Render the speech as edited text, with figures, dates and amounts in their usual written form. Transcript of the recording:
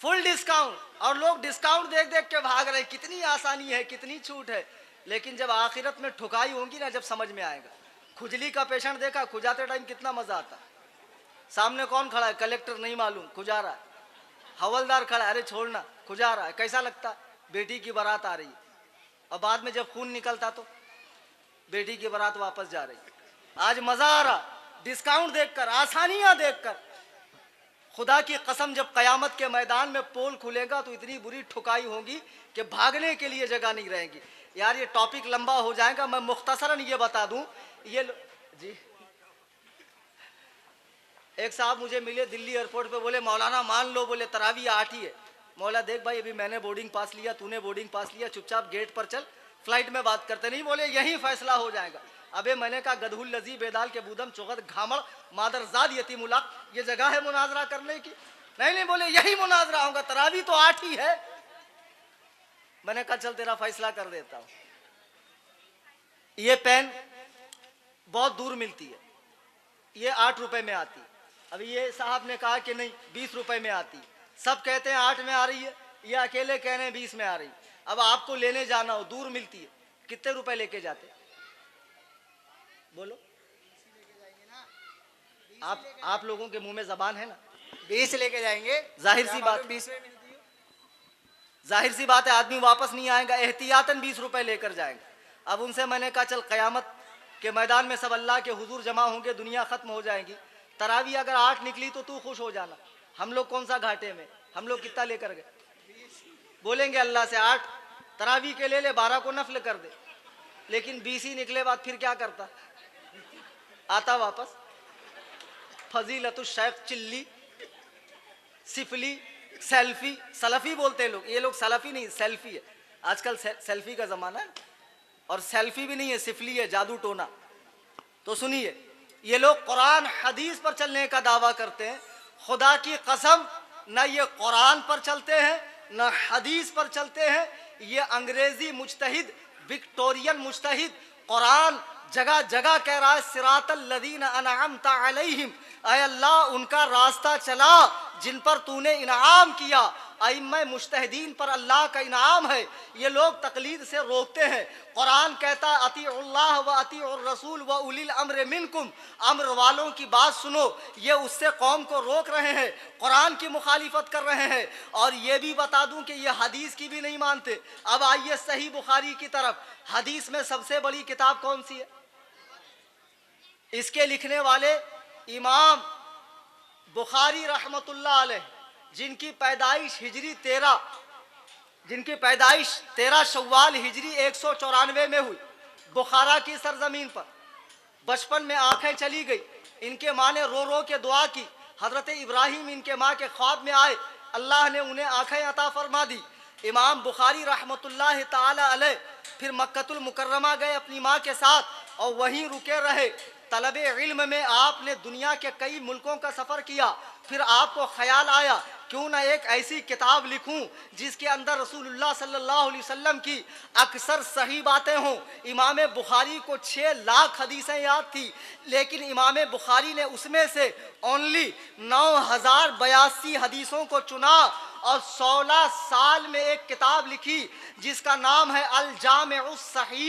Full discount, और लोग discount देख देख के भाग रहे हैं, कितनी आसानी है, कितनी छूट है। लेकिन जब आखिरत में ठुकाई होगी ना, जब समझ में आएगा। खुजली का पेशेंट देखा, खुजाते टाइम कितना मजा आता है। सामने कौन खड़ा है, कलेक्टर नहीं मालूम, खुजा रहा है। हवलदार खड़ा है, अरे छोड़ना, खुजा रहा है। कैसा लगता, बेटी की बारात आ रही है, और बाद में जब खून निकलता तो बेटी की बारात वापस जा रही है। आज मजा आ रहा डिस्काउंट देखकर, आसानियां देखकर। खुदा की कसम, जब कयामत के मैदान में पोल खुलेगा तो इतनी बुरी ठुकाई होगी कि भागने के लिए जगह नहीं रहेगी। यार ये टॉपिक लंबा हो जाएगा, मैं मुख्तसरन ये बता दूं। जी, एक साहब मुझे मिले दिल्ली एयरपोर्ट पे, बोले मौलाना मान लो, बोले तरावी 8 ही है। मौला देख भाई, अभी मैंने बोर्डिंग पास लिया, तूने बोर्डिंग पास लिया, चुपचाप गेट पर चल, फ्लाइट में बात करते नहीं। बोले यही फैसला हो जाएगा। अबे मैंने कहा गदहुल लजी बेदाल के बूदम चौगत घामड़ मादरजाद यतीमुला, ये जगह है मुनाजरा करने की? नहीं, बोले यही मुनाजरा होगा, तरावी तो 8 ही है। मैंने कहा चल तेरा फैसला कर देता हूं। ये पेन बहुत दूर मिलती है, ये 8 रुपए में आती। अभी ये साहब ने कहा कि नहीं 20 रुपए में आती। सब कहते हैं 8 में आ रही है, ये अकेले कह रहे हैं 20 में आ रही। अब आपको लेने जाना हो, दूर मिलती है, कितने रुपए लेके जाते? बोलो, आप लोगों के मुंह में जबान है ना, 20 लेके जाएंगे। जाहिर सी बात, 20 में मिलती है। जाहिर सी बात है, आदमी वापस नहीं आएगा, एहतियातन 20 रुपए लेकर जाएंगे। अब उनसे मैंने कहा चल कयामत के मैदान में सब अल्लाह के हुजूर जमा होंगे, दुनिया खत्म हो जाएगी, तरावी अगर 8 निकली तो तू खुश हो जाना। हम लोग कौन सा घाटे में, हम लोग कितना लेकर गए? बोलेंगे अल्लाह से 8 तरावी के ले 12 को नफल कर दे। लेकिन 20 ही निकले बाद फिर क्या करता? आता वापस। फजीलतु शेख चिल्ली, सिफली, सेल्फी, सलफी बोलते हैं लोग। ये लोग सलफी नहीं, सेल्फी है। आजकल सेल्फी का जमाना है, और सेल्फी भी नहीं है, सिफली है, जादू टोना। तो सुनिए, ये लोग कुरान हदीस पर चलने का दावा करते हैं। खुदा की कसम, न ये कुरान पर चलते हैं न हदीस पर चलते हैं। ये अंग्रेजी मुजतहिद, विक्टोरियन मुजतहिद कुरान जगह जगह कह रहा है सिरातल लदीन अनअमता अलैहिम, ऐ अल्लाह उनका रास्ता चला जिन पर तूने इनाम किया। अइम्मा मुजतहिदीन पर अल्लाह का इनाम है। ये लोग तकलीद से रोकते हैं। कुरान कहता है अतीउल्लाह व अतीउर रसूल व उलिल अम्र मिनकुम, अम्र वालों की बात सुनो। ये उससे कौम को रोक रहे हैं, कुरान की मुखालिफत कर रहे हैं। और ये भी बता दूं कि ये हदीस की भी नहीं मानते। अब आइए सही बुखारी की तरफ। हदीस में सबसे बड़ी किताब कौन सी है? इसके लिखने वाले इमाम बुखारी रहमतुल्लाह अलैह, जिनकी पैदाइश हिजरी 13 शव्वाल हिजरी 194 में हुई, बुखारा की सरजमीन पर। बचपन में आंखें चली गई, इनके माँ ने रो रो के दुआ की। हजरत इब्राहिम इनके माँ के ख्वाब में आए, अल्लाह ने उन्हें आंखें अता फरमा दी। इमाम बुखारी रहमतुल्लाह ताला अलैह फिर मक्कतुल मुकर्रमा गए अपनी माँ के साथ, और वहीं रुके रहे। तलबे इल्म में आपने दुनिया के कई मुल्कों का सफ़र किया। फिर आपको ख्याल आया क्यों ना एक ऐसी किताब लिखूं जिसके अंदर रसूलुल्लाह सल्लल्लाहु अलैहि वसल्लम की अक्सर सही बातें हों। इमाम बुखारी को 6 लाख हदीसें याद थी, लेकिन इमाम बुखारी ने उसमें से ओनली 9082 हदीसों को चुना और 16 साल में एक किताब लिखी जिसका नाम है अल जामिउस सहीह।